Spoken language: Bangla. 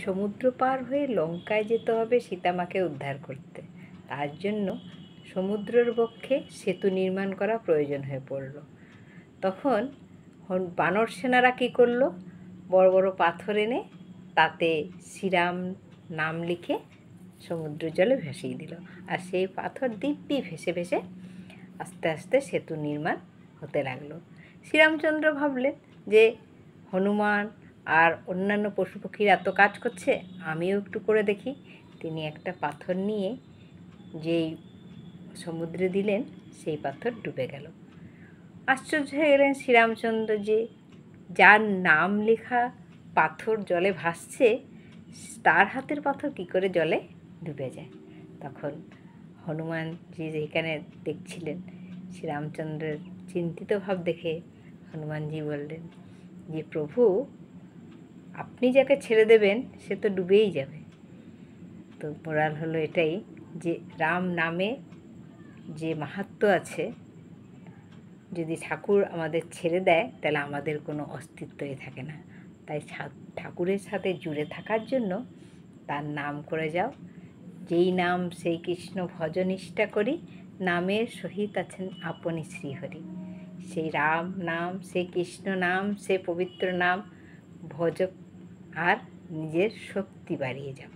সমুদ্র পার হয়ে লঙ্কায় যেতে হবে সীতামাকে উদ্ধার করতে। তার জন্য সমুদ্রের বক্ষে সেতু নির্মাণ করা প্রয়োজন হয়ে পড়ল। তখন বানর সেনারা কী করলো? বড় বড় পাথর এনে তাতে শ্রীরাম নাম লিখে সমুদ্র জলে ভাসিয়ে দিল। আর সেই পাথর দিব্যি ভেসে ভেসে আস্তে আস্তে সেতু নির্মাণ হতে লাগলো। শ্রীরামচন্দ্র ভাবলেন যে হনুমান আর অন্যান্য পশু পাখির এত কাজ করছে, আমিও একটু করে দেখি। তিনি একটা পাথর নিয়ে যেই সমুদ্রে দিলেন, সেই পাথর ডুবে গেল। আশ্চর্য হয়ে গেলেন শ্রীরামচন্দ্র যে যার নাম লেখা পাথর জলে ভাসছে, তার হাতের পাথর কী করে জলে ডুবে যায়। তখন হনুমানজি যেখানে দেখছিলেন, শ্রীরামচন্দ্রের চিন্তিত ভাব দেখে হনুমানজি বললেন যে প্রভু, আপনি যাকে ছেড়ে দেবেন সে তো ডুবেই যাবে। তো মোরাল হলো এটাই যে রাম নামে যে মাহাত্ম্য আছে, যদি ঠাকুর আমাদের ছেড়ে দেয় তাহলে আমাদের কোনো অস্তিত্বই থাকে না। তাই ঠাকুরের সাথে জুড়ে থাকার জন্য তার নাম করে যাও। যেই নাম সেই কৃষ্ণ ভজনিষ্ঠা করি, নামের সহিত আছেন আপনি শ্রীহরি। সেই রাম নাম, সেই কৃষ্ণ নাম, সেই পবিত্র নাম ভজ আর নিজের শক্তি বাড়িয়ে যাও।